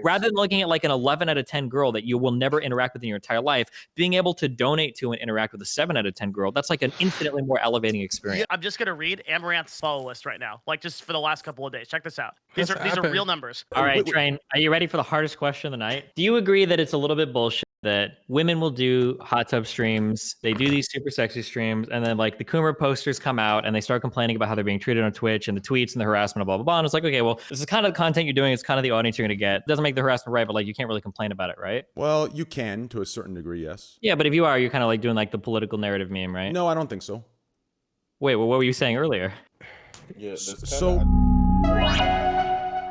rather than looking at like an 11 out of 10 girl that you will never interact with in your entire life, being able to donate to and interact with a 7 out of 10 girl, that's like an infinitely more elevating experience. I'm just going to read Amaranth's follow list right now, like just for the last couple of days. Check this out. These are real numbers. All right, Train, are you ready for the hardest question of the night? Do you agree that it's a little bit bullshit that women will do hot tub streams, they do these super sexy streams, and then like the Coomer posters come out and they start complaining about how they're being treated on Twitch and the tweets and the harassment and blah, blah, blah. And it's like, okay, well, this is kind of the content you're doing. It's kind of the audience you're going to get. It doesn't make the harassment right, but like you can't really complain about it, right? Well, you can to a certain degree, yes. Yeah, but if you are, you're kind of like doing like the political narrative meme, right? No, I don't think so. Wait, well, what were you saying earlier? Yeah, so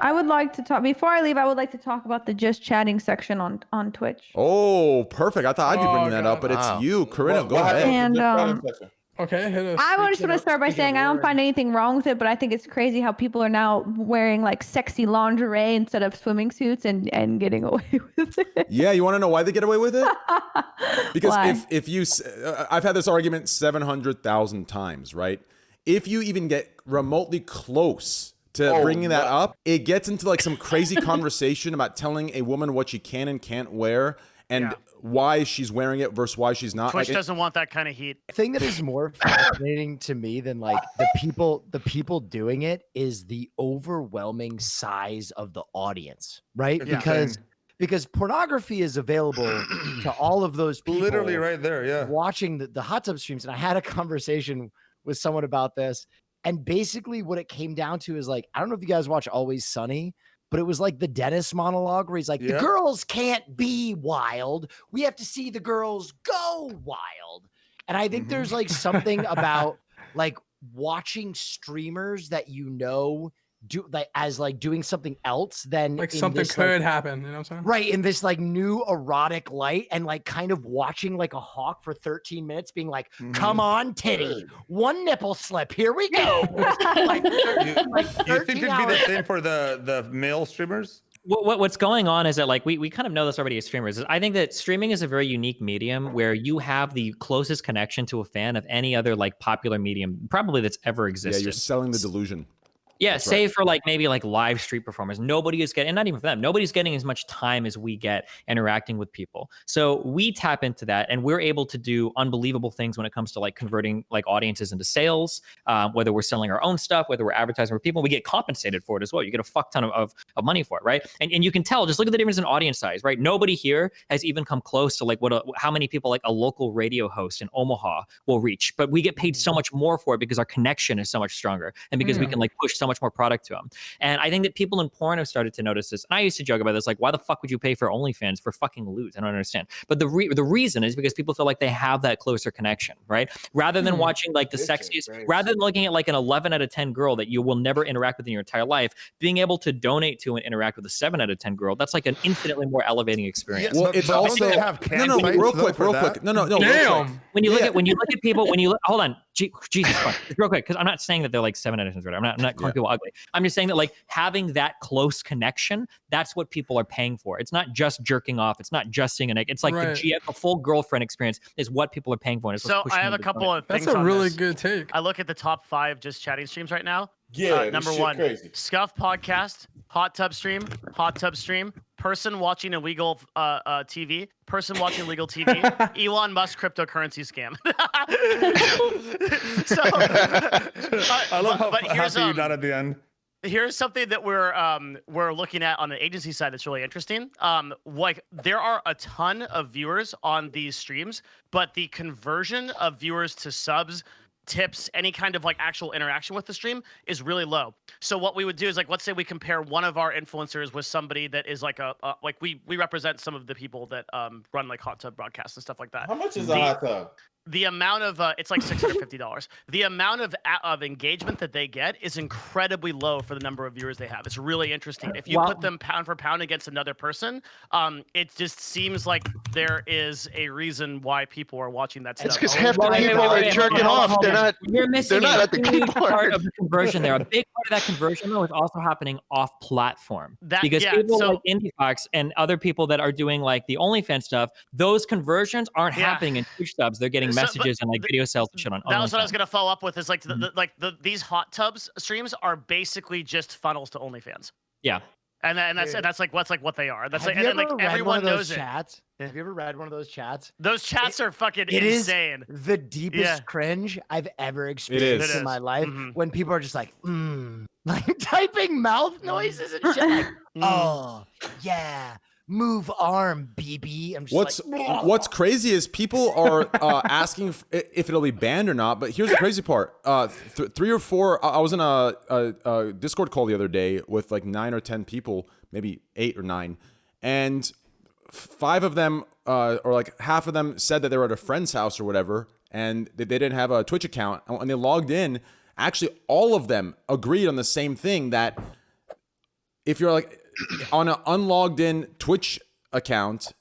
I would like to talk, before I leave, I would like to talk about the just chatting section on Twitch. Oh, perfect. I thought I'd be bringing that up, but it's you. Corinna, go ahead. And okay, hit us. I just want to start by saying I don't find anything wrong with it, but I think it's crazy how people are now wearing like sexy lingerie instead of swimming suits and getting away with it. Yeah, you want to know why they get away with it? Because Why? if you, I've had this argument 700,000 times, right? If you even get remotely close to bringing that up, it gets into like some crazy conversation about telling a woman what she can and can't wear and why she's wearing it versus why she's not. Twitch doesn't want that kind of heat. The thing that is more fascinating to me than like the people doing it is the overwhelming size of the audience, right? Yeah. Because pornography is available to all of those people literally right there, watching the hot tub streams. And I had a conversation with someone about this. And basically what it came down to is like, I don't know if you guys watch Always Sunny, but it was like the Dennis monologue where he's like, the girls can't be wild. We have to see the girls go wild. And I think there's like something about like watching streamers that you know do like as like doing something else than like something this, could happen, you know what I'm saying? Right, in this like new erotic light and like kind of watching like a hawk for 13 minutes being like, come on, titty, one nipple slip, here we go. Like, you think it'd be the same for the male streamers? What's going on is that like we kind of know this already as streamers. I think that streaming is a very unique medium where you have the closest connection to a fan of any other like popular medium probably that's ever existed. Yeah, you're selling the delusion. Yeah, That's save for like maybe like live street performers. Nobody is getting, and not even for them, nobody's getting as much time as we get interacting with people. So we tap into that and we're able to do unbelievable things when it comes to like converting like audiences into sales, whether we're selling our own stuff, whether we're advertising for people, we get compensated for it as well. You get a fuck ton of money for it, right? And you can tell, just look at the difference in audience size, right? Nobody here has even come close to like how many people like a local radio host in Omaha will reach, but we get paid so much more for it because our connection is so much stronger and because we can like push so much more product to them. And I think that people in porn have started to notice this. And I used to joke about this, like, why the fuck would you pay for OnlyFans for fucking lewds? I don't understand. But the reason is because people feel like they have that closer connection, right? Rather than watching like the sexiest, rather than looking at like an 11 out of 10 girl that you will never interact with in your entire life, being able to donate to and interact with a 7 out of 10 girl, that's like an infinitely more elevating experience. Well, it's also no, real quick. No. Damn. When you look at people, hold on, Jesus Christ, real quick, because I'm not saying that they're like 7 out of 10. I'm not calling people ugly. I'm just saying that like having that close connection, that's what people are paying for. It's not just jerking off. It's not just seeing it's like the full girlfriend experience is what people are paying for. And so I have a couple of things. That's a really good take. I look at the top 5 just chatting streams right now. Yeah, number 1, Scuffed Podcast, hot tub stream, person watching illegal TV, person watching illegal TV, Elon Musk cryptocurrency scam. So, I love how happy you got at the end. Here's something that we're looking at on the agency side that's really interesting. Like there are a ton of viewers on these streams, but the conversion of viewers to subs, tips, any kind of like actual interaction with the stream is really low. So what we would do is like, let's say we compare one of our influencers with somebody that is like like we represent some of the people that run like hot tub broadcasts and stuff like that. How much is a hot tub? The amount of it's like $650. The amount of engagement that they get is incredibly low for the number of viewers they have. It's really interesting. If you put them pound for pound against another person, it just seems like there is a reason why people are watching that stuff. It's because half the people are jerking off. You're missing at the huge part of the conversion there. A big part of that conversion though is also happening off platform. Because people like IndieFox and other people that are doing like the OnlyFans stuff, those conversions aren't happening in Twitch subs. They're getting messages and like video sales and shit on. That was what I was gonna follow up with. Is like these hot tubs streams are basically just funnels to OnlyFans. Yeah. And that's like what they are. That's Have like you and ever like read everyone one of those knows it. chats? Have you ever read one of those chats? Those chats are fucking It is insane. the deepest cringe I've ever experienced is. in my life. Mhm. When people are just like, like typing mouth noises and shit. Like, oh yeah, move arm, BB. I'm just What's crazy is people are asking if it'll be banned or not. But here's the crazy part: 3 or 4. I was in a Discord call the other day with like 9 or 10 people, maybe 8 or 9, and 5 of them, or like half of them, said that they were at a friend's house or whatever, and they didn't have a Twitch account, and they logged in. Actually, all of them agreed on the same thing, that if you're like on an unlogged in Twitch account,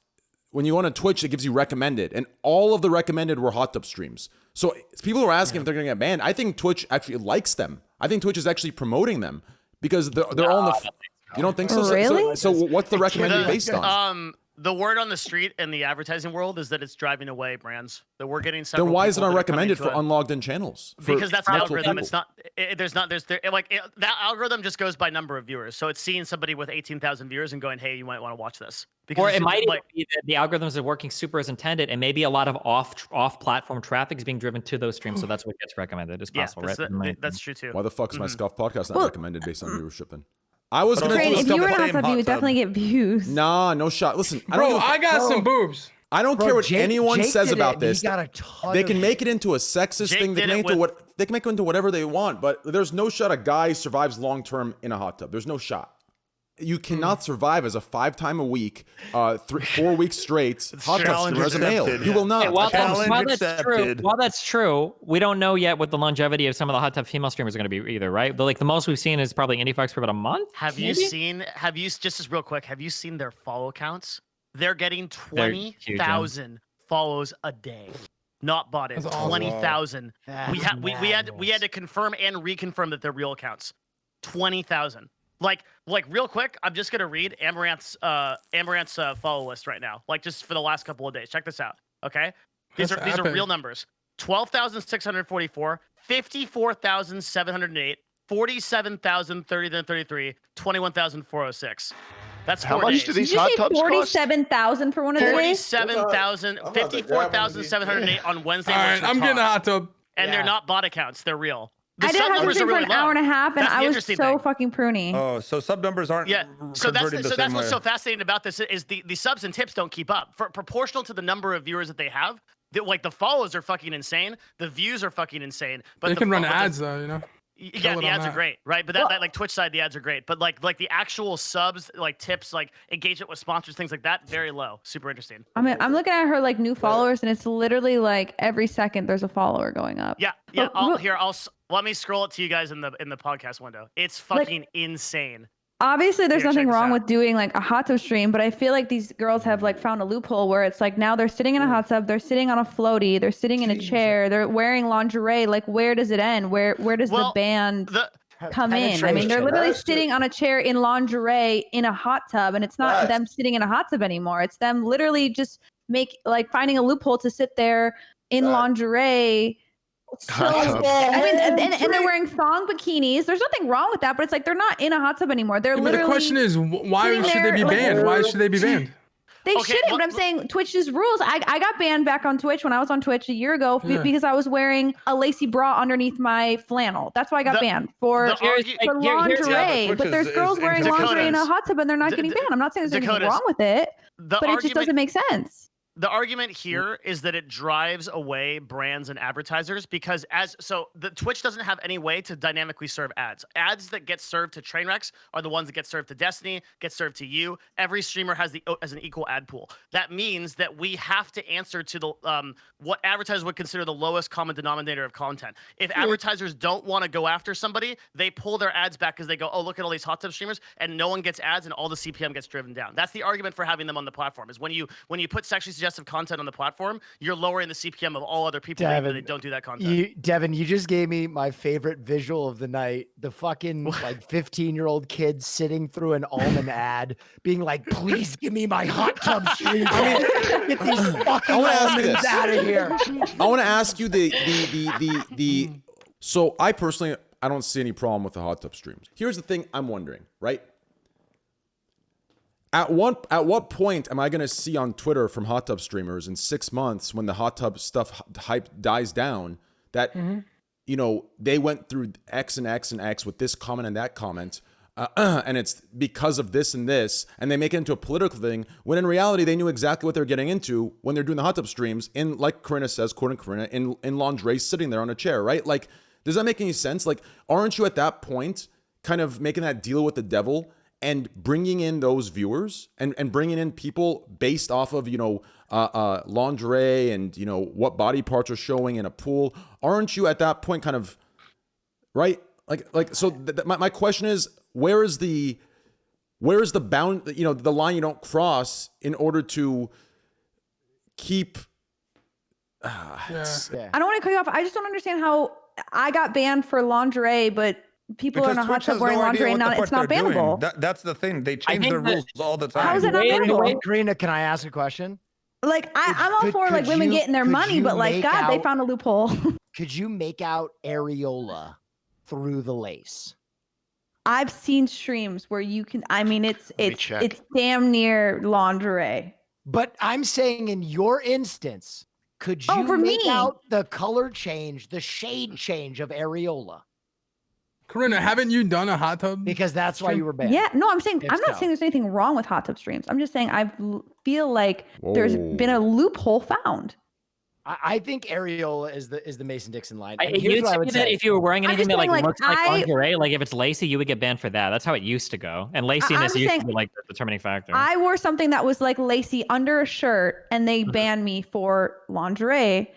when you go on a Twitch, it gives you recommended, and all of the recommended were hot tub streams. So people are asking if they're going to get banned. I think Twitch actually likes them. I think Twitch is actually promoting them because they're all in the. You don't think so? Really? So what's the recommended based on? The word on the street in the advertising world is that it's driving away brands. That we're getting several. Then why is it people not that are coming recommended to for it. unlogged in channels? Because that's the multiple algorithm. people? That algorithm just goes by number of viewers. So it's seeing somebody with 18,000 viewers and going, hey, you might want to watch this. Because Or it might even be that the algorithms are working super as intended, and maybe a lot of off-platform traffic is being driven to those streams, so that's what gets recommended. It's possible, right? That's true too. Why the fuck is my Scuffed Podcast not recommended based on viewership then? I was But gonna Great. do If you were in a hot same tub, you hot would tub. definitely get views. Nah, no shot. Listen, Bro, I got some boobs. I don't care what anyone says about this. He got a ton They of can make it into a sexist Jake thing. They did can it make it into they can make it into whatever they want. But there's no shot a guy survives long term in a hot tub. There's no shot. You cannot survive as a 5 time a week, 4 weeks straight hot tub Challenge streamer as a male. accepted. You will not. Hey, while Challenge that's true, we don't know yet what the longevity of some of the hot tub female streamers are going to be either, right? The most we've seen is probably Indie Fox for about a month. Have you seen just as real quick, have you seen their follow counts? They're getting 20,000 follows a day. Not bought it. That's awesome. 20,000. We That's had to confirm and reconfirm that they're real accounts. 20,000. Like real quick, I'm just gonna read Amaranth's follow list right now. Like just for the last couple of days. Check this out. Okay, these That's are real numbers. 12,644, 54,708, 47,033, 21,406. That's 4 How much days. do Did these you hot say tubs cost? 47,000 for one of the days? 47,000, I'm about to grab one of these. 54,708 on Wednesday. All right, was I'm the getting a top. hot tub. And they're not bot accounts; they're real. The I did sub hot tub numbers are stream for really an low. hour and a half, and That's the I was interesting so thing. fucking pruny. Oh, so sub numbers aren't So that's converting the so same that's what's way. so fascinating about this is the subs and tips don't keep up. For proportional to the number of viewers that they have, the follows are fucking insane. The views are fucking insane. But They the can run but the- ads though, you know. Yeah, Kill it the on ads are that. great, right? But that like Twitch side, the ads are great. But like the actual subs, like tips, like engagement with sponsors, things like that, very low. Super interesting. I mean, I'm looking at her like new followers, and it's literally like every second there's a follower going up. Yeah. Let me scroll it to you guys in the podcast window. It's fucking insane. Obviously, there's Here, check nothing this wrong out. with doing like a hot tub stream, but I feel like these girls have like found a loophole where it's like now they're sitting in a hot tub, they're sitting on a floaty, they're sitting in a chair, they're wearing lingerie. Like, where does it end? Where does the band come in? I mean, they're literally sitting on a chair in lingerie in a hot tub, and it's not them sitting in a hot tub anymore. It's them literally just finding a loophole to sit there in lingerie. So, I mean, and they're wearing thong bikinis. There's nothing wrong with that, but it's like they're not in a hot tub anymore. They're Yeah, but literally. the question is, why sitting should they be there, like- banned? Why should they be banned? They Okay, shouldn't. well- But I'm saying Twitch's rules. I got banned back on Twitch when I was on Twitch a year ago Yeah. because I was wearing a lacy bra underneath my flannel. That's why I got The- banned for the argu- for Here- here's- lingerie. Twitch But there's is girls wearing interesting. lingerie in a Dakotas. hot tub and they're not getting banned. I'm not saying there's anything Dakotas. wrong with it, The but it just doesn't make sense. The argument here is that it drives away brands and advertisers because the Twitch doesn't have any way to dynamically serve ads. Ads that get served to Trainwrecks are the ones that get served to Destiny, get served to you. Every streamer has an equal ad pool. That means that we have to answer to the what advertisers would consider the lowest common denominator of content. If advertisers don't want to go after somebody, they pull their ads back because they go, oh, look at all these hot tub streamers, and no one gets ads, and all the CPM gets driven down. That's the argument for having them on the platform. Is when you put sexually suggestive content on the platform, you're lowering the CPM of all other people that don't do that content. Devin, you just gave me my favorite visual of the night. The fucking like 15-year-old kid sitting through an almond ad, being like, "Please give me my hot tub stream. Get these fucking almonds out of here." I want to ask you so I personally, I don't see any problem with the hot tub streams. Here's the thing I'm wondering, right? At what point am I going to see on Twitter from hot tub streamers in 6 months when the hot tub stuff hype dies down that, you know, they went through X and X and X with this comment and that comment, and it's because of this and this, and they make it into a political thing, when in reality they knew exactly what they're getting into when they're doing the hot tub streams in, like Corinna says, quoting Corinna, in lingerie sitting there on a chair, right? Like, does that make any sense? Like, aren't you at that point kind of making that deal with the devil and bringing in those viewers and bringing in people based off of, you know, lingerie and, you know, what body parts are showing in a pool? Aren't you at that point kind of, right? Like so my question is, where is the bound, you know, the line you don't cross in order to keep I don't want to cut you off. I just don't understand how I got banned for lingerie, but people in a hot tub wearing lingerie, it's not bannable. That's the thing. They change their rules all the time. How is it not bannable? Karina, can I ask a question? Like, I'm all for like women getting their money, but like, God, they found a loophole. Could you make out areola through the lace? I've seen streams where you can. I mean, it's damn near lingerie. But I'm saying, in your instance, could you make out the color change, the shade change of areola? Corinna, haven't you done a hot tub? Because that's why you were banned. Yeah, no, I'm saying I'm not saying there's anything wrong with hot tub streams. I'm just saying I feel like there's been a loophole found. I think areola is the Mason-Dixon line. You'd say that if you were wearing anything that like looks like lingerie, like if it's lacy, you would get banned for that. That's how it used to go. And laciness used to be like the determining factor. I wore something that was like lacy under a shirt, and they banned me for lingerie.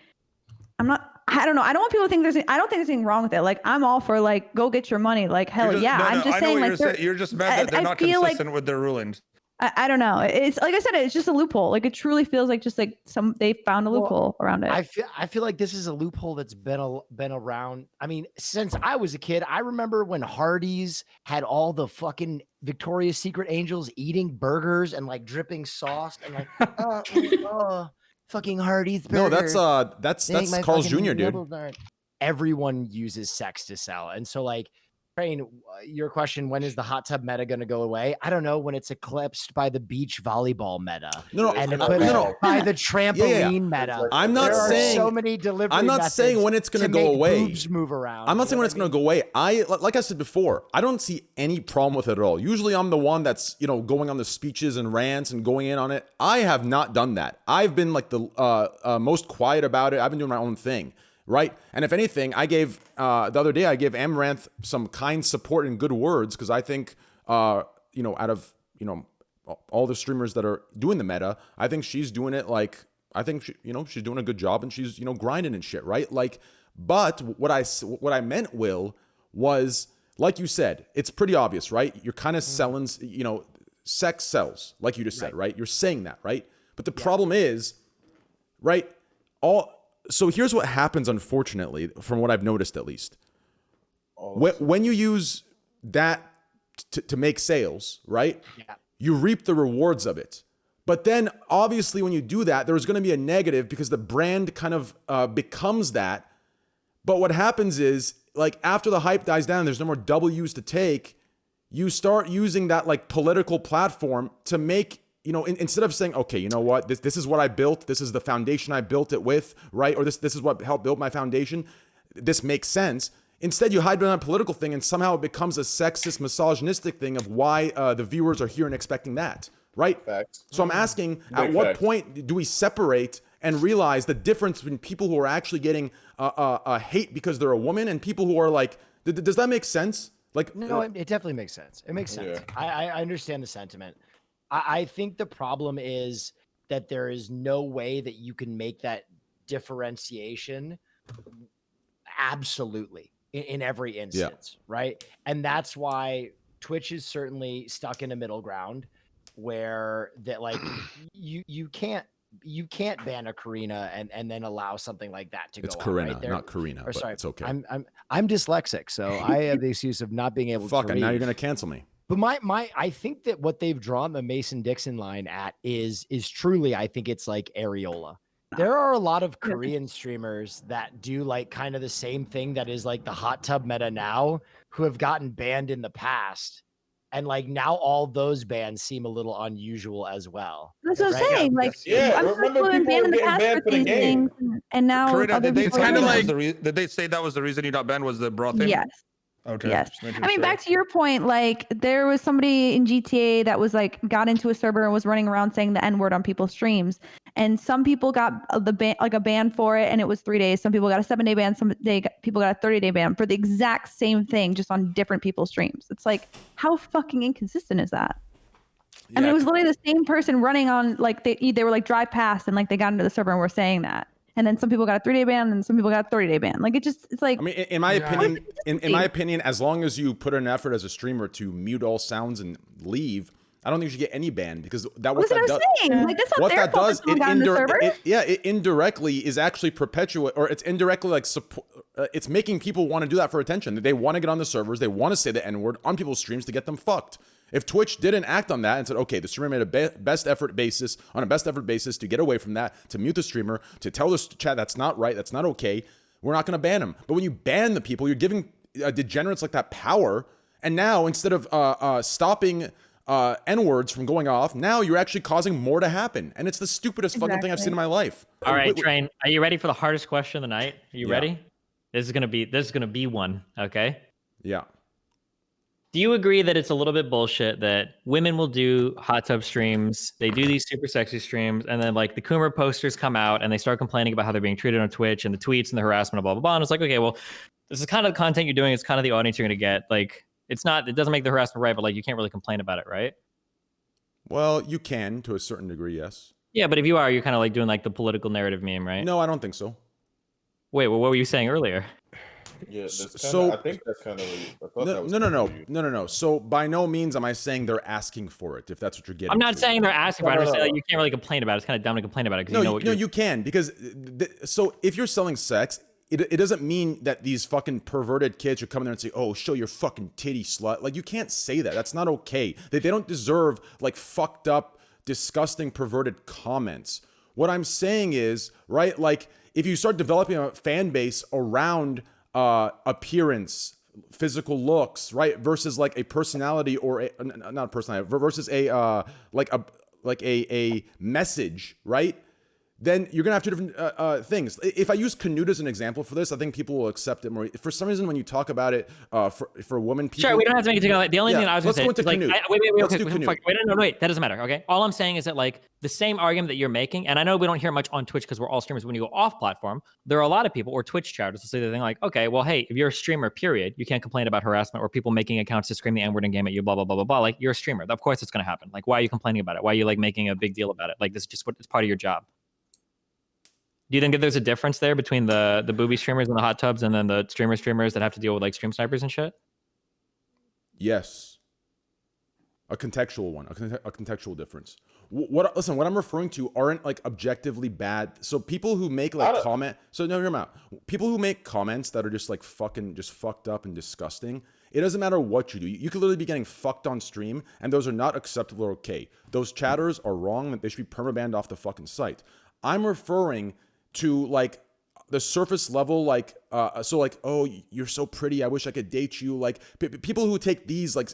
I don't know. I don't want people to think I don't think there's anything wrong with it. Like, I'm all for like, go get your money. Like, hell yeah. I'm just saying, like, you're just mad that they're not consistent with their rulings. I don't know. It's like I said, it's just a loophole. Like, it truly feels like just like they found a loophole around it. I feel like this is a loophole that's been around. I mean, since I was a kid, I remember when Hardee's had all the fucking Victoria's Secret angels eating burgers and like dripping sauce and like, fucking Hardee's burger. No, that's Carl's Jr., dude. Everyone uses sex to sell, and so like, Train, your question: when is the hot tub meta going to go away? I don't know. When it's eclipsed by the beach volleyball meta, and by the trampoline meta. I'm not saying so many delivery. I'm not saying when it's going to go away. Boobs move around. I'm not saying when it's going to go away. Like I said before, I don't see any problem with it at all. Usually, I'm the one that's going on the speeches and rants and going in on it. I have not done that. I've been like the most quiet about it. I've been doing my own thing. Right. And if anything, I gave the other day, I gave Amaranth some kind support and good words because I think, out of, all the streamers that are doing the meta, I think she's doing it like, I think, she's doing a good job and she's, grinding and shit. Right. Like, but what I meant, Will, was like you said, it's pretty obvious, right? You're kind of selling, sex sells, like you just said, right? You're saying that, right? But the problem is, right, so here's what happens, unfortunately, from what I've noticed at least. When you use that to make sales, right? Yeah. You reap the rewards of it. But then, obviously, when you do that, there's going to be a negative because the brand kind of becomes that. But what happens is, like, after the hype dies down, there's no more W's to take. You start using that, like, political platform to make... instead of saying, okay, you know what, this is what I built, this is the foundation I built it with, right? Or this is what helped build my foundation. This makes sense. Instead, you hide behind a political thing and somehow it becomes a sexist, misogynistic thing of why the viewers are here and expecting that, right? Facts. So I'm asking, at what point do we separate and realize the difference between people who are actually getting hate because they're a woman and people who are like, does that make sense? Like, no, it definitely makes sense. It makes sense. Yeah. I understand the sentiment. I think the problem is that there is no way that you can make that differentiation absolutely in every instance, right? And that's why Twitch is certainly stuck in a middle ground where that like you can't ban a Corinna and then allow something like that to go on. It's Corinna, right? not Corinna. But sorry, it's okay. I'm dyslexic, so I have the excuse of not being able to read. And now you're gonna cancel me. But I think that what they've drawn the Mason-Dixon line at is truly, I think it's like areola. There are a lot of Korean streamers that do like kind of the same thing that is like the hot tub meta now, who have gotten banned in the past And like now all those bans seem a little unusual as well. That's what I'm Right? saying. Like, Yeah, I'm sure remember people have been people banned in were the getting past banned for for the these game. things, and now Corinna, other did they people say are kinda that doing was it. did they say that was the reason you got banned was the bra thing? Yes. Okay. Yes. just making I mean, sure. back to your point, like there was somebody in GTA that was like got into a server and was running around saying the N-word on people's streams. And some people got a ban for it, and it was 3 days. Some people got a 7-day ban. People got a 30-day ban for the exact same thing, just on different people's streams. It's like, how fucking inconsistent is that? I mean, it was literally the same person running on, like they were like drive past and like they got into the server and were saying that. And then some people got a 3-day ban and some people got a 30-day ban. Like it's like, I mean, in my opinion, as long as you put an effort as a streamer to mute all sounds and leave, I don't think you should get any ban, because that what that does. Like, that's not What their that fault does, that someone got in the server. it indirectly is actually perpetuate, or it's indirectly like it's making people want to do that for attention. They want to get on the servers, they want to say the N-word on people's streams to get them fucked. If Twitch didn't act on that and said, okay, the streamer made a best effort basis to get away from that, to mute the streamer, to tell the chat that's not right, that's not okay, we're not going to ban them. But when you ban the people, you're giving degenerates like that power. And now instead of stopping N-words from going off, now you're actually causing more to happen. And it's the stupidest fucking thing I've seen in my life. All right, Train, are you ready for the hardest question of the night? Are you ready? This is gonna be one, okay? Yeah. Do you agree that it's a little bit bullshit that women will do hot tub streams, they do these super sexy streams, and then like the Coomer posters come out and they start complaining about how they're being treated on Twitch and the tweets and the harassment, blah, blah, blah. And it's like, okay, well, this is kind of the content you're doing. It's kind of the audience you're going to get. Like, it doesn't make the harassment right, but like, you can't really complain about it, right? Well, you can to a certain degree, yes. Yeah, but if you are, you're kind of like doing like the political narrative meme, right? No, I don't think so. Wait, well, what were you saying earlier? Yeah, so I think that's kind of no. So by no means am I saying they're asking for it, if that's what you're getting. I'm not saying they're asking for it. I'm just saying like, No. you can't really complain about it. It's kind of dumb to complain about it. No, you can, because so if you're selling sex, it doesn't mean that these fucking perverted kids are coming there and say, oh, show your fucking titty, slut. Like, you can't say that. That's not okay. They don't deserve like fucked up, disgusting, perverted comments. What I'm saying is, right, like if you start developing a fan base around appearance, physical looks, right, versus like a personality, or not a personality, versus a message, right? Then you're gonna have two different things. If I use Canute as an example for this, I think people will accept it more. For some reason, when you talk about it for women, people, sure, we don't have to make it together. The only thing I was gonna say, let's go into Canute. Wait, that doesn't matter. Okay, all I'm saying is that like the same argument that you're making, and I know we don't hear much on Twitch because we're all streamers. When you go off platform, there are a lot of people or Twitch chatters will say the thing like, okay, well, hey, if you're a streamer, period, you can't complain about harassment or people making accounts to scream the N-word in game at you, blah blah blah blah blah. Like, you're a streamer, of course it's gonna happen. Like, why are you complaining about it? Why are you like making a big deal about it? Like, this is just it's part of your job. Do you think that there's a difference there between the booby streamers and the hot tubs and then the streamers that have to deal with like stream snipers and shit? Yes. A contextual one, a contextual difference. Listen, what I'm referring to aren't like objectively bad. So people who make like hear me out. People who make comments that are just like fucking just fucked up and disgusting. It doesn't matter what you do. You could literally be getting fucked on stream, and those are not acceptable or okay. Those chatters are wrong. They should be permabanned off the fucking site. I'm referring to like the surface level, like so like, oh, you're so pretty, I wish I could date you, like people who take these like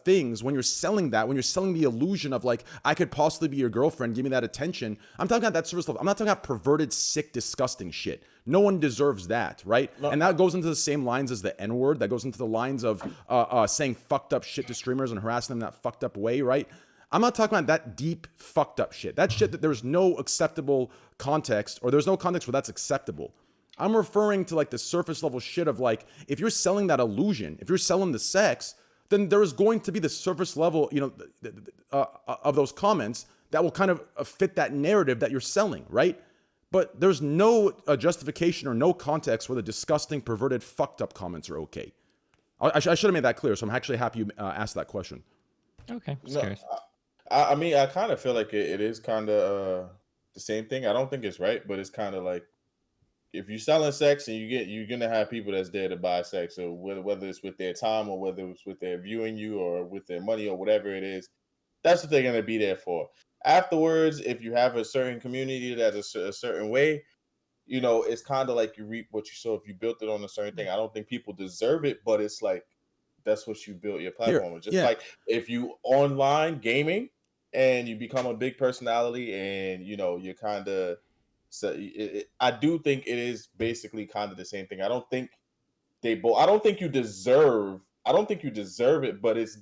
things when you're selling the illusion of like, I could possibly be your girlfriend, give me that attention. I'm talking about that surface level. I'm not talking about perverted, sick, disgusting shit. No one deserves that, right? No. And that goes into the same lines as the N-word. That goes into the lines of saying fucked up shit to streamers and harassing them in that fucked up way, right? I'm not talking about that deep fucked up shit. That shit that there's no acceptable context, or there's no context where that's acceptable. I'm referring to like the surface level shit of like, if you're selling that illusion, if you're selling the sex, then there's going to be the surface level, of those comments that will kind of fit that narrative that you're selling, right? But there's no justification or no context where the disgusting, perverted, fucked up comments are okay. I should have made that clear, so I'm actually happy you asked that question. Okay, I mean, I kind of feel like it is kind of the same thing. I don't think it's right, but it's kind of like, if you're selling sex and you're gonna have people that's there to buy sex, or whether it's with their time or whether it's with their viewing you or with their money or whatever it is, that's what they're gonna be there for. Afterwards, if you have a certain community that's a certain way, it's kind of like you reap what you sow. If you built it on a certain thing, I don't think people deserve it, but it's like that's what you built your platform with. Just like if you online gaming and you become a big personality and you're kind of, I do think it is basically kind of the same thing. I don't think you deserve it, but it's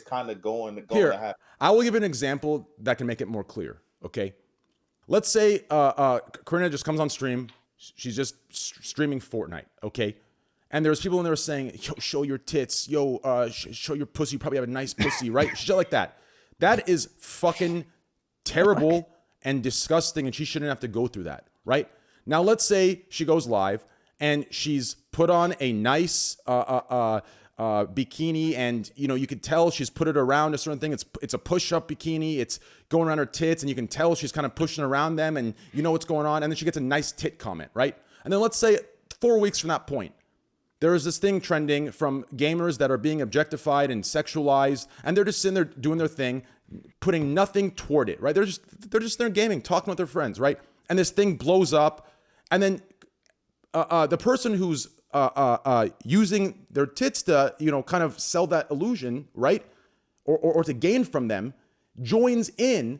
kind of going to happen. I will give an example that can make it more clear. Okay. Let's say Corinna just comes on stream. She's just streaming Fortnite. Okay. And there's people in there saying, yo, show your tits. Yo, show your pussy. You probably have a nice pussy, right? Shit like that. That is fucking terrible and disgusting, and she shouldn't have to go through that, right? Now, let's say she goes live and she's put on a nice bikini, and you can tell she's put it around a certain thing. It's a push-up bikini. It's going around her tits, and you can tell she's kind of pushing around them, and you know what's going on. And then she gets a nice tit comment, right? And then let's say 4 weeks from that point, there is this thing trending from gamers that are being objectified and sexualized, and they're just sitting there doing their thing, putting nothing toward it, right? They're just there gaming, talking with their friends, right? And this thing blows up, and then the person who's using their tits to kind of sell that illusion, right, or to gain from them, joins in,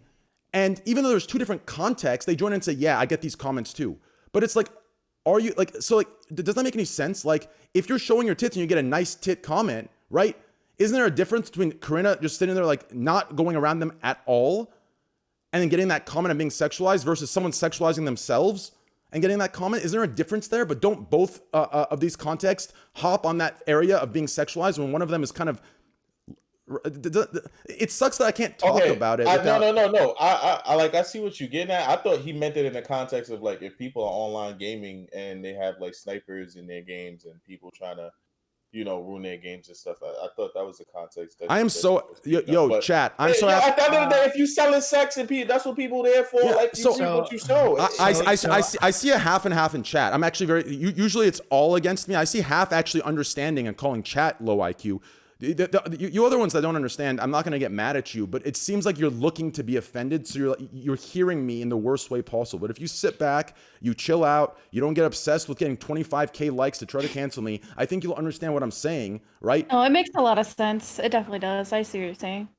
and even though there's two different contexts, they join in and say, yeah, I get these comments too. But it's like, are you does that make any sense? Like, if you're showing your tits and you get a nice tit comment, right? Isn't there a difference between Corinna just sitting there like not going around them at all and then getting that comment and being sexualized versus someone sexualizing themselves and getting that comment? Is there a difference there? But don't both of these contexts hop on that area of being sexualized when one of them is kind of, it sucks that I can't talk about it. No. I see what you're getting at. I thought he meant it in the context of like if people are online gaming and they have like snipers in their games and people trying to, ruin their games and stuff. I thought that was the context. Chat. I'm sorry. At the end of the day, if you selling sex and people, that's what people are there for. Like you see what you show. I see a half and half in chat. I'm actually usually it's all against me. I see half actually understanding and calling chat low IQ. You other ones that don't understand, I'm not going to get mad at you, but it seems like you're looking to be offended, so you're hearing me in the worst way possible. But if you sit back, you chill out, you don't get obsessed with getting 25K likes to try to cancel me, I think you'll understand what I'm saying, right? Oh, it makes a lot of sense. It definitely does. I see what you're saying.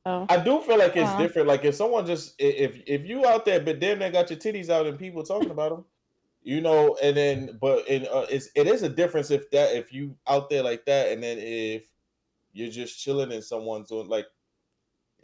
Oh. I do feel like it's different. Like if someone if you out there, but damn, they got your titties out and people talking about them, and then, it is a difference if you out there like that, and then if you're just chilling and someone's doing like,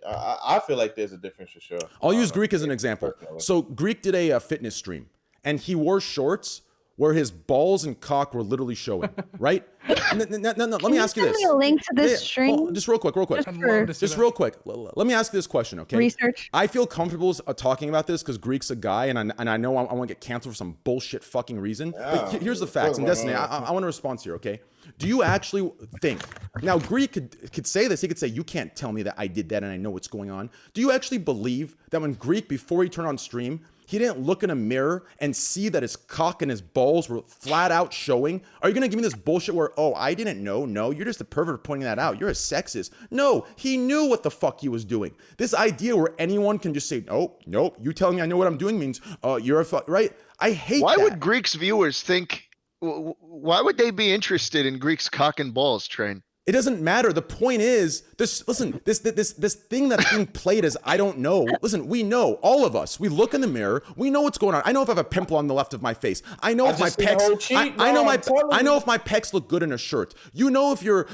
I feel like there's a difference for sure. I'll use Greek as an example. So Greek did a fitness stream and he wore shorts where his balls and cock were literally showing, right? No, let me ask you this. Can you send me a link to this stream? Just real quick. Just real quick. Let me ask you this question, okay? Research. I feel comfortable talking about this because Greek's a guy, and I know I want to get canceled for some bullshit fucking reason. But here's the facts. And Destiny, I want a response here, okay? Do you actually think, now Greek could say this, he could say, you can't tell me that I did that and I know what's going on. Do you actually believe that when Greek, before he turned on stream, he didn't look in a mirror and see that his cock and his balls were flat out showing? Are you going to give me this bullshit where, oh, I didn't know? No, you're just a pervert pointing that out. You're a sexist. No, he knew what the fuck he was doing. This idea where anyone can just say, nope, you telling me I know what I'm doing means you're a fuck, right? I hate that. Why would Greek's viewers think, why would they be interested in Greek's cock and balls, Train? It doesn't matter. The point is, this thing that's being played as I don't know. Listen, we know, all of us. We look in the mirror. We know what's going on. I know if I have a pimple on the left of my face. I know if my pecs. I know if my pecs look good in a shirt. You know if your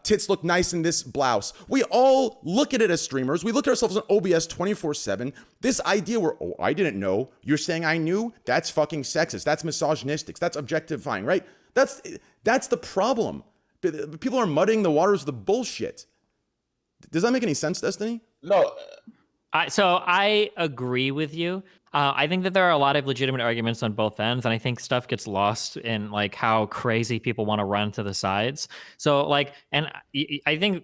tits look nice in this blouse. We all look at it as streamers. We look at ourselves on OBS 24/7. This idea where, oh, I didn't know. You're saying I knew. That's fucking sexist. That's misogynistic. That's objectifying, right? That's the problem. People are muddying the waters with the bullshit. Does that make any sense, Destiny? No. So I agree with you. I think that there are a lot of legitimate arguments on both ends, and I think stuff gets lost in like how crazy people want to run to the sides. So like, and I think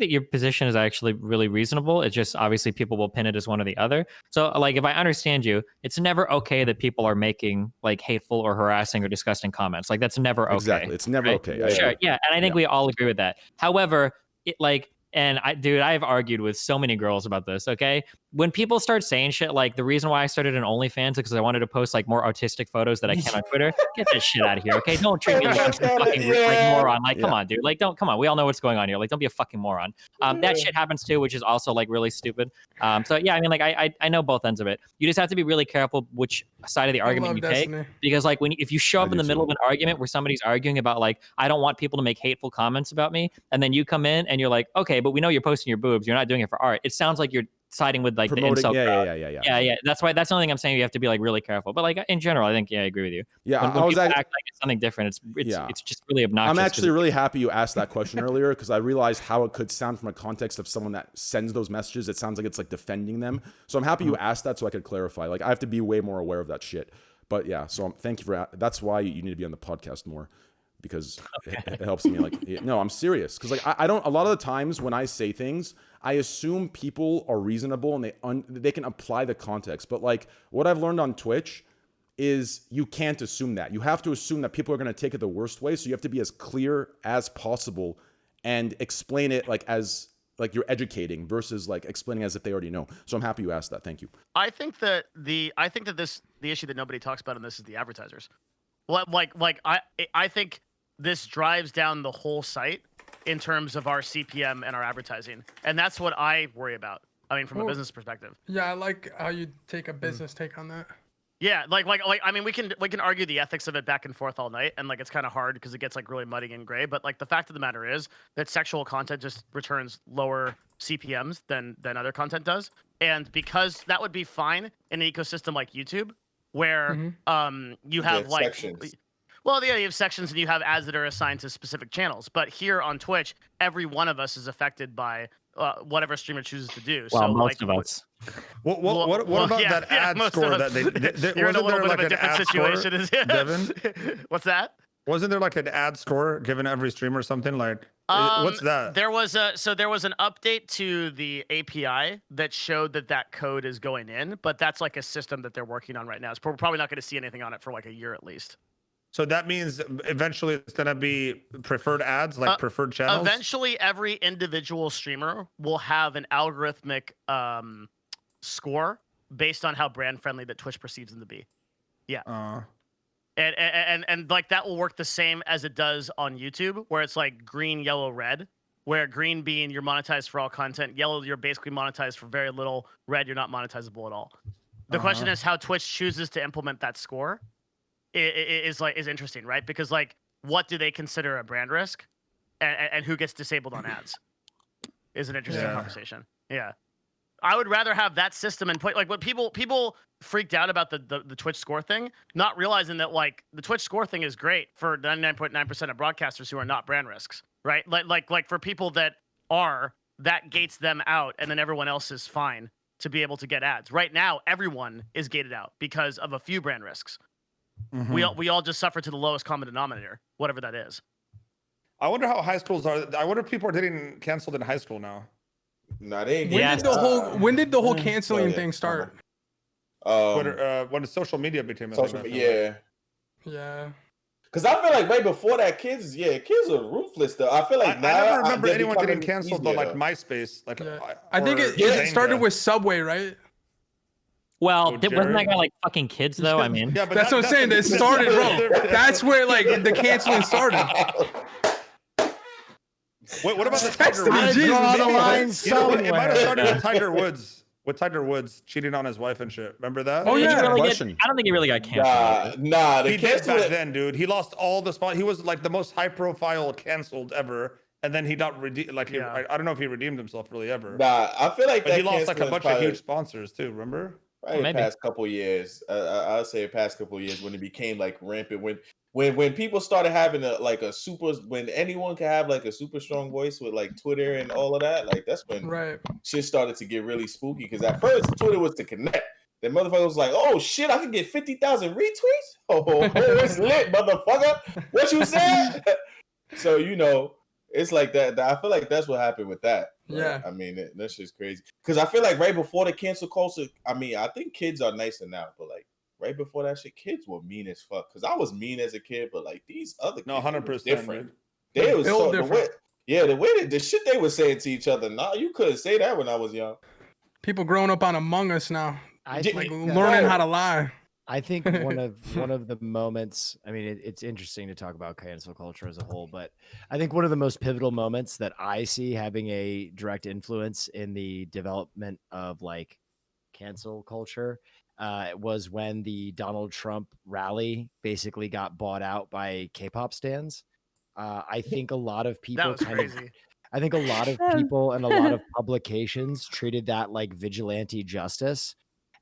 that your position is actually really reasonable. It's just obviously people will pin it as one or the other. So like, if I understand you, it's never okay that people are making like hateful or harassing or disgusting comments. Like that's never okay. Exactly, it's never okay. Sure, yeah, and I think we all agree with that. However, And I've argued with so many girls about this. Okay, when people start saying shit like the reason why I started an OnlyFans is because I wanted to post like more artistic photos that I can on Twitter. Get that shit out of here. Okay, don't treat me like I'm some fucking like moron. Like, come on, dude. Like, come on. We all know what's going on here. Like, don't be a fucking moron. That shit happens too, which is also like really stupid. So yeah, I mean, like I know both ends of it. You just have to be really careful which side of the argument you take, because like if you show up in the middle of an argument where somebody's arguing about like I don't want people to make hateful comments about me, and then you come in and you're like, okay, but we know you're posting your boobs. You're not doing it for art. It sounds like you're siding with like Promoting, the incel crowd. Yeah. That's why. That's the only thing I'm saying. You have to be like really careful. But like in general, I think I agree with you. Yeah, when I was people act like it's something different. It's just really obnoxious. I'm actually really happy you asked that question earlier, because I realized how it could sound from a context of someone that sends those messages. It sounds like it's like defending them. So I'm happy you asked that so I could clarify. Like I have to be way more aware of that shit. But yeah, so thank you for that's why you need to be on the podcast more, because it helps me. Like no, I'm serious, because like I don't. A lot of the times when I say things, I assume people are reasonable and they can apply the context. But like what I've learned on Twitch is you can't assume that. You have to assume that people are going to take it the worst way. So you have to be as clear as possible and explain it like as like you're educating versus like explaining as if they already know. So I'm happy you asked that. Thank you. I think that the issue that nobody talks about in this is the advertisers. I think this drives down the whole site in terms of our CPM and our advertising, and that's what I worry about. I mean, from a business perspective. Yeah, I like how you take a business take on that. Yeah, like I mean, we can argue the ethics of it back and forth all night, and like it's kind of hard because it gets like really muddy and gray. But like the fact of the matter is that sexual content just returns lower CPMs than other content does, and because that would be fine in an ecosystem like YouTube, where you have like sections. Well, yeah, you have sections and you have ads that are assigned to specific channels. But here on Twitch, every one of us is affected by whatever streamer chooses to do. Well, so most like, of us. What about that ad score that they you're in a little bit like of a different situation, Devin? What's that? Wasn't there like an ad score given every streamer or something like? What's that? There was an update to the API that showed that code is going in, but that's like a system that they're working on right now. So we're probably not going to see anything on it for like a year at least. So that means eventually it's going to be preferred ads, like preferred channels? Eventually, every individual streamer will have an algorithmic score based on how brand friendly that Twitch perceives them to be. Yeah. And like that will work the same as it does on YouTube, where it's like green, yellow, red, where green being you're monetized for all content, yellow you're basically monetized for very little, red you're not monetizable at all. The question is how Twitch chooses to implement that score. Is interesting, right? Because like, what do they consider a brand risk, and who gets disabled on ads, is an interesting conversation. Yeah, I would rather have that system and put like what people freaked out about the Twitch score thing, not realizing that like the Twitch score thing is great for 99.9% of broadcasters who are not brand risks, right? Like for people that are, that gates them out, and then everyone else is fine to be able to get ads. Right now, everyone is gated out because of a few brand risks. We all just suffer to the lowest common denominator, whatever that is. I wonder how high schools are. I wonder if people are getting canceled in high school now. No, they ain't. When did the whole canceling thing start? Twitter, when the social media became a thing. Yeah. Because I feel like right before that, kids are ruthless though. I feel like I never remember anyone getting canceled on like MySpace. Like I think it started with Subway, right? Well, wasn't that guy like fucking kids though? I mean, yeah, but that's what I'm saying. That started, bro. That's where like the canceling started. What about the Tiger Woods? It might have started with Tiger Woods. With Tiger Woods cheating on his wife and shit. Remember that? Oh yeah. I don't think he really got canceled. Nah, he did back then, dude. He lost all the spot. He was like the most high-profile canceled ever. And then he got redeemed. Like I don't know if he redeemed himself really ever. Nah, I feel like he lost like a bunch of huge sponsors too. Remember? Right, past couple years, I'll say past couple years when it became like rampant. When people started having when anyone can have like a super strong voice with like Twitter and all of that, like that's when shit started to get really spooky. Because at first Twitter was to connect. The motherfucker was like, "Oh shit, I can get 50,000 retweets. Oh, it's lit, motherfucker. What you said?" So it's like that. I feel like that's what happened with that. Right? Yeah. I mean, that's just crazy. Because I feel like right before the cancel culture, I mean, I think kids are nicer now, but like right before that shit, kids were mean as fuck. Because I was mean as a kid, but like these other kids 100% different. They was so different. Yeah, the shit they were saying to each other. Nah, you couldn't say that when I was young. People growing up on Among Us now, I Yeah, think, learning how to lie. I think one of the moments. I mean, it's interesting to talk about cancel culture as a whole, but I think one of the most pivotal moments that I see having a direct influence in the development of like cancel culture was when the Donald Trump rally basically got bought out by K-pop stans. I think a lot of people That was crazy. I think a lot of people and a lot of publications treated that like vigilante justice.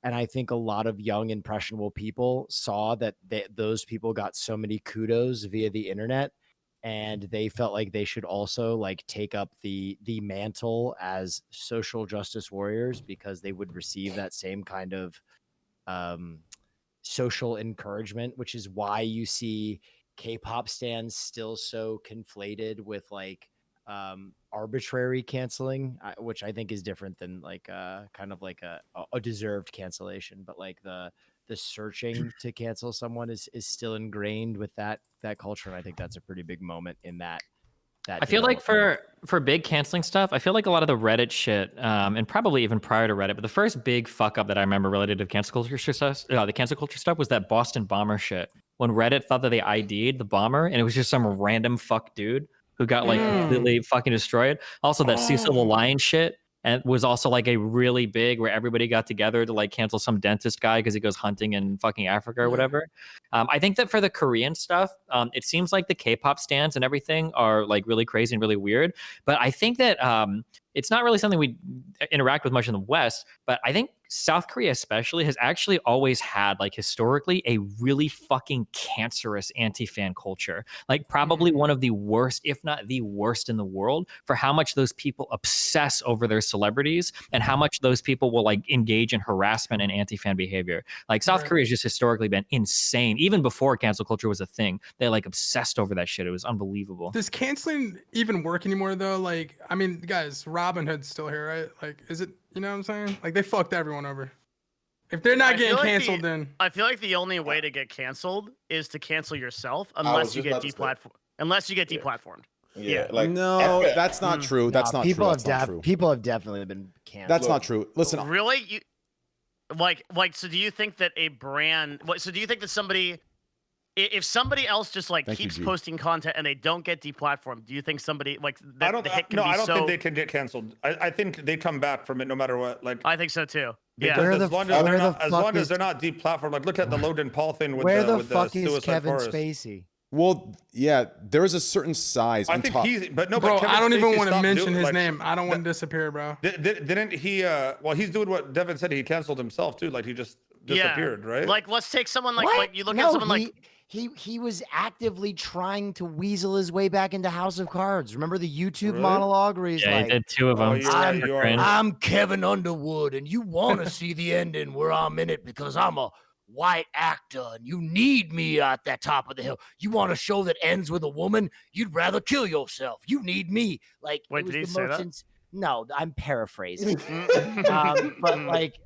And I think a lot of young, impressionable people saw that those people got so many kudos via the internet, and they felt like they should also like take up the mantle as social justice warriors because they would receive that same kind of social encouragement, which is why you see K-pop stands still so conflated with like arbitrary canceling, which I think is different than like kind of like a deserved cancellation, but like the searching to cancel someone is still ingrained with that culture, and I think that's a pretty big moment in that. I feel like for big canceling stuff, I feel like a lot of the Reddit shit, and probably even prior to Reddit, but the first big fuck up that I remember related to cancel culture stuff, the cancel culture stuff, was that Boston bomber shit. When Reddit thought that they ID'd the bomber, and it was just some random fuck dude who got like completely fucking destroyed. Also, that Cecil the Lion shit, and was also like a really big where everybody got together to like cancel some dentist guy because he goes hunting in fucking Africa or whatever. I think that for the Korean stuff, it seems like the K-pop stands and everything are like really crazy and really weird. But I think that it's not really something we interact with much in the West. But I think South Korea especially has actually always had like historically a really fucking cancerous anti-fan culture. Like probably one of the worst, if not the worst in the world, for how much those people obsess over their celebrities and how much those people will like engage in harassment and anti-fan behavior. Like South Korea has just historically been insane. Even before cancel culture was a thing, they like obsessed over that shit. It was unbelievable. Does canceling even work anymore though? Like, I mean, guys, Robin Hood's still here, right? Like, is it, you know what I'm saying? Like, they fucked everyone over. If they're not getting canceled, then I feel like the only way to get canceled is to cancel yourself, unless you get deplatformed. Unless you get deplatformed. Yeah, like no, that's not true. That's not people true. Have That's not true. People have definitely been canceled. That's not true. Listen, really, you like so do you think that a brand? So do you think that somebody, if somebody else just like keeps posting content and they don't get deplatformed, do you think somebody like that, I don't think they can get canceled. I think they come back from it no matter what. Like I think so too. Because Yeah. as long as they're not deplatformed, like look at the Logan Paul thing with where the fuck is Suicide Kevin Forest. Spacey? well, yeah, there is a certain size. I on think top. bro, I don't even want to mention his like, name. I don't want to disappear, bro. Didn't he? Well, he's doing what Devin said. He canceled himself too. Like he just disappeared, right? Like let's take someone like What? like you look No, at someone like. He was actively trying to weasel his way back into House of Cards. Remember the YouTube Really? monologue where he's Yeah, like, he did two of them. you're right, you are. I'm Kevin Underwood, and you want to see the ending where I'm in it because I'm a white actor, and you need me at that top of the hill. You want a show that ends with a woman? You'd rather kill yourself. You need me. Like, Wait, did he say that? No, I'm paraphrasing. But like,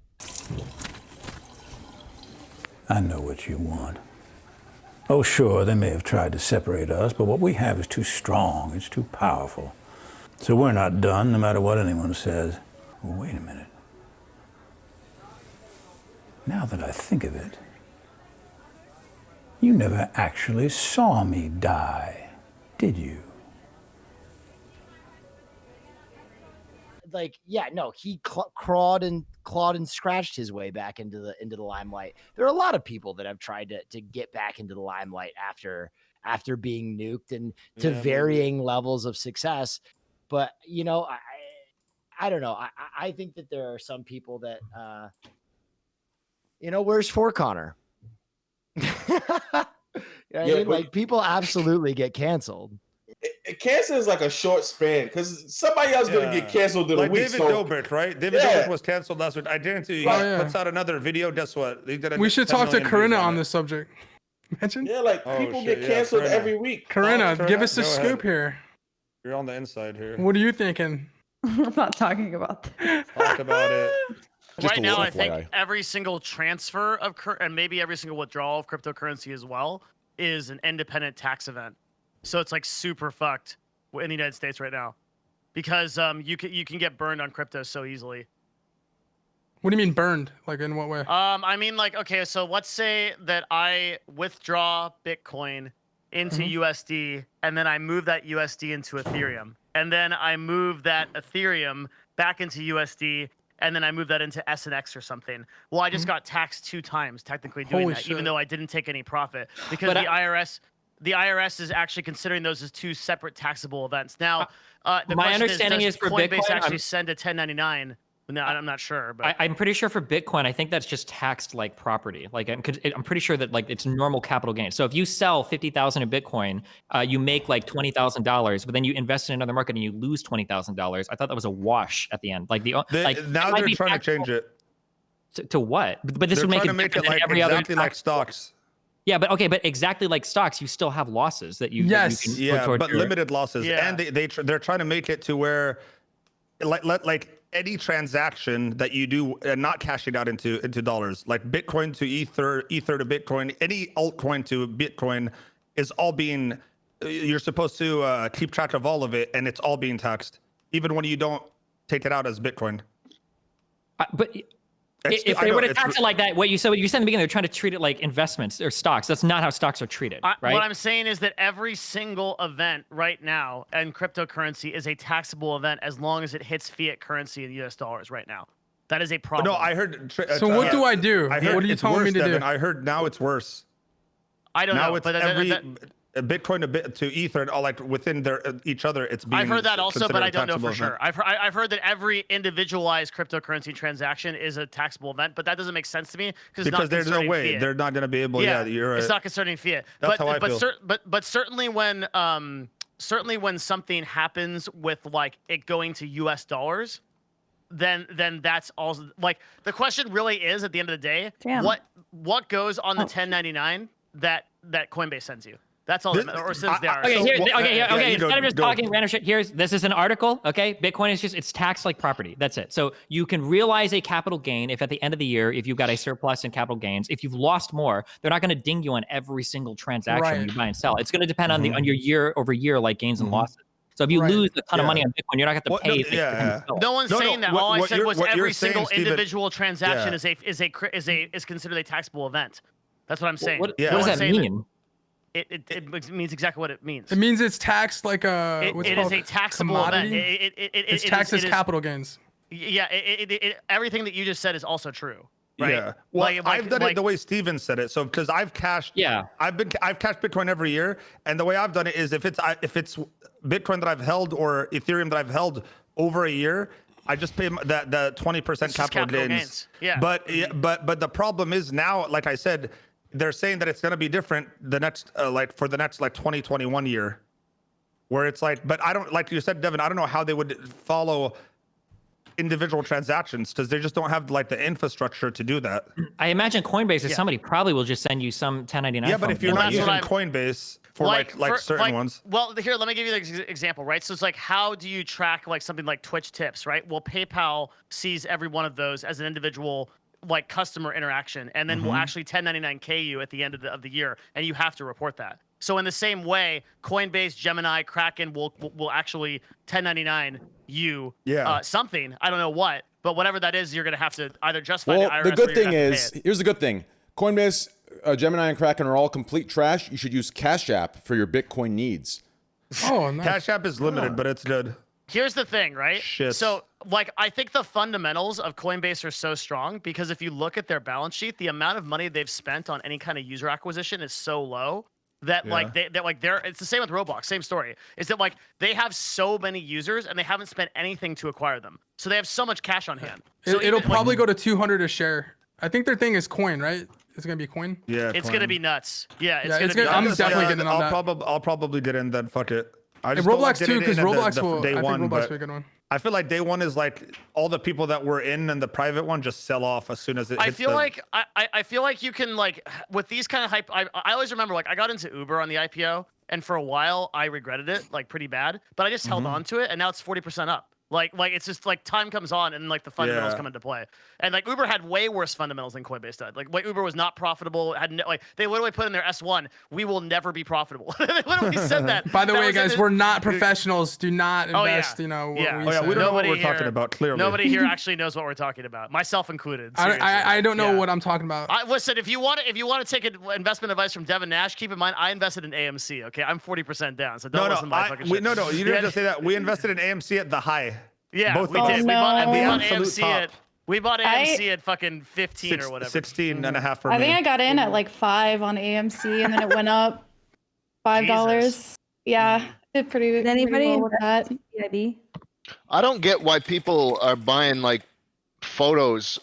I know what you want. Oh, sure, they may have tried to separate us, but what we have is too strong. It's too powerful. So we're not done, no matter what anyone says. Well, wait a minute. Now that I think of it, you never actually saw me die, did you? like, yeah, no, he clawed and scratched his way back into the limelight. There are a lot of people that have tried to get back into the limelight after being nuked and to varying levels of success. But you know, I don't know. I think that there are some people that you know, where's For Connor? You know what I mean? Like, people absolutely get canceled. Cancel is like a short span because somebody else gonna get canceled in like a week. David Dobrik, right? David Dobrik was canceled last week. I guarantee you, he puts out another video. Guess what? We should talk to Corinna on this subject. Imagine. Yeah, like people get canceled every week. Corinna, give us a scoop here. You're on the inside here. What are you thinking? I'm not talking about that. Talk about it. Right now, I think every single transfer of and maybe every single withdrawal of cryptocurrency as well is an independent tax event. So it's like super fucked in the United States right now, because you can get burned on crypto so easily. What do you mean burned? Like in what way? I mean, like, okay, so let's say that I withdraw Bitcoin into USD, and then I move that USD into Ethereum, and then I move that Ethereum back into USD, and then I move that into SNX or something. Well, I just got taxed 2 times technically doing Holy that, shit. even though I didn't take any profit, because the IRS is actually considering those as 2 separate taxable events. Now, the my question understanding is, is for Coinbase Bitcoin, actually send a 1099? No, I'm not sure, but I'm pretty sure for Bitcoin, I think that's just taxed like property. Like I'm pretty sure that like it's normal capital gain. So if you sell 50,000 in Bitcoin, you make like $20,000, but then you invest in another market and you lose $20,000. I thought that was a wash at the end. Like now they're trying to change it. To what? But this They're would make trying to make it like exactly like stocks. Yeah, but exactly like stocks, you still have losses that you. Yes. That you can Yeah, put but your... limited losses, and they're trying to make it to where, like any transaction that you do, not cashing out into dollars, like Bitcoin to Ether to Bitcoin, any altcoin to Bitcoin, is all being. You're supposed to keep track of all of it, and it's all being taxed, even when you don't take it out as Bitcoin. But. If they were to tax it like that, what you said in the beginning, they're trying to treat it like investments or stocks. That's not how stocks are treated, right? What I'm saying is that every single event right now in cryptocurrency is a taxable event as long as it hits fiat currency in US dollars right now. That is a problem. No, I heard. So what do I do? I heard what are you telling me to do? I heard now it's worse. I don't know. Now it's Bitcoin to Ether, and all like within each other, it's being. I've heard that also, but I don't know for sure. I've heard that every individualized cryptocurrency transaction is a taxable event, but that doesn't make sense to me because there's no way fiat. They're not going to be able. Yeah, you're right. It's not concerning fiat. That's how I feel. But certainly when something happens with like it going to US dollars, then that's also like the question really is at the end of the day, what goes on the 1099 that Coinbase sends you? That's all that or sends the IRS. Okay. Instead of just talking random shit, this is an article. Okay, Bitcoin is it's taxed like property. That's it. So you can realize a capital gain if at the end of the year, if you've got a surplus in capital gains. If you've lost more, they're not going to ding you on every single transaction you buy and sell. It's going to depend on your year over year like gains and losses. So if you lose a ton of money on Bitcoin, you're not going to pay. No one's saying that. All I said was every single saying, individual transaction is considered a taxable event. That's what I'm saying. What does that mean? It means exactly what it means. It means it's taxed like a. It is a taxable commodity? event. It's taxed as capital gains. Yeah, everything that you just said is also true. Right? Yeah. Well, I've done it the way Steven said it. So because I've cashed. Yeah. I've cashed Bitcoin every year, and the way I've done it is if it's Bitcoin that I've held or Ethereum that I've held over a year, I just pay the 20% capital gains. Yeah. But the problem is now, like I said, they're saying that it's going to be different the next for the next 2021 year, where it's like, but I don't, like you said, Devin, I don't know how they would follow individual transactions because they just don't have like the infrastructure to do that. I imagine Coinbase, somebody probably will just send you some 1099. Yeah, but if you're not using Coinbase for certain ones. Well, here, let me give you the example, right? So it's like, how do you track like something like Twitch tips, right? Well, PayPal sees every one of those as an individual like customer interaction, and then will actually 1099K you at the end of the year, and you have to report that. So in the same way, Coinbase, Gemini, Kraken will actually 1099 you something. I don't know what, but whatever that is, you're gonna have to either justify the IRS. The good thing is, here's the good thing: Coinbase, Gemini, and Kraken are all complete trash. You should use Cash App for your Bitcoin needs. Oh, nice. Cash App is limited, but it's good. Here's the thing, right? Shit. So, like, I think the fundamentals of Coinbase are so strong because if you look at their balance sheet, the amount of money they've spent on any kind of user acquisition is so low that it's the same with Roblox. Same story. Is that like they have so many users and they haven't spent anything to acquire them, so they have so much cash on hand. So it'll probably go to 200 a share. I think their thing is coin, right? It's gonna be coin. Yeah, it's gonna be nuts. Yeah, it's gonna be. I'm definitely getting on that. I'll probably get in then. Fuck it. Roblox too, because Roblox will. Day one, I think Roblox will be a good one. I feel like day one is like all the people that were in and the private one just sell off as soon as it. I feel like you can like with these kind of hype. I always remember like I got into Uber on the IPO, and for a while I regretted it like pretty bad, but I just held on to it, and now it's 40% up. Like it's just like time comes on and like the fundamentals come into play. And like Uber had way worse fundamentals than Coinbase did. Like Uber was not profitable. Had no, like they literally put in their S1, we will never be profitable. They literally said that. By the way, guys, we're not professionals. Do not invest. You know. We don't know what we're talking about. Clearly, nobody here actually knows what we're talking about, myself included. I don't know what I'm talking about. Listen, if you want to take investment advice from Devin Nash, keep in mind I invested in AMC. Okay, I'm 40% down. So don't listen to my fucking shit. No, you didn't just say that. We invested in AMC at the high. Yeah, both we did. No. We bought AMC at fucking 15 or whatever. 16 and a half for me. I think I got in at like 5 on AMC, and then it went up $5. Yeah, did pretty. Did anybody well with that? CIB? I don't get why people are buying like photos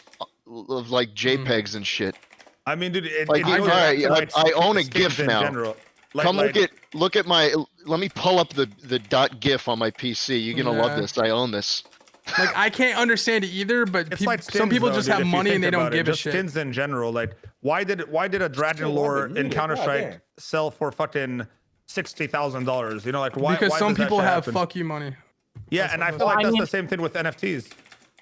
of like JPEGs and shit. I mean, dude, I own a GIF now. Look at my. Let me pull up the .gif on my PC. You're gonna love this. I own this. Like I can't understand it either, but some people just have money and they don't give a shit. Skins in general, like why did a Dragon Lore in Counter-Strike sell for fucking $60,000? You know, like why? Because some people have fuck you money. Yeah, and I feel like that's the same thing with NFTs.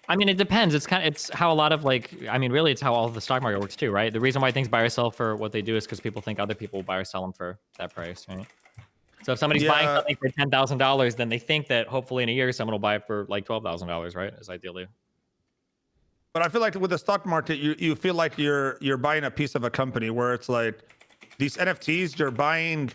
I mean, it depends. It's how a lot of really it's how all of the stock market works too, right? The reason why things buy or sell for what they do is because people think other people will buy or sell them for that price, right? So if somebody's buying something for $10,000, then they think that hopefully in a year someone will buy it for like $12,000, right? Is ideally. But I feel like with the stock market, you feel like you're buying a piece of a company where it's like these NFTs, you're buying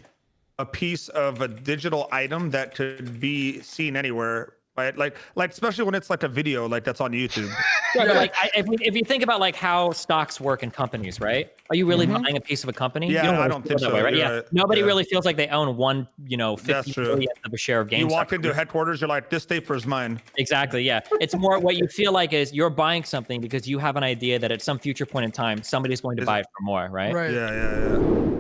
a piece of a digital item that could be seen anywhere. Right? Like especially when it's like a video like that's on YouTube. Yeah, like if you think about like how stocks work in companies, right? Are you really buying a piece of a company? Yeah, I don't think so. Way, right? Yeah, nobody really feels like they own 50 billion of a share of GameStop. You walk into headquarters, you're like, this paper is mine. Exactly. Yeah, it's more what you feel like is you're buying something because you have an idea that at some future point in time somebody's going to buy it for more, right? Right. Yeah.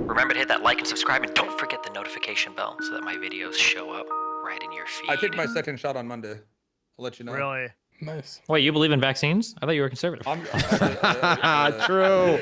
Remember to hit that like and subscribe, and don't forget the notification bell so that my videos show up right in your feed. I take my second shot on Monday. I'll let you know. Really? Nice. Wait, you believe in vaccines? I thought you were conservative. True.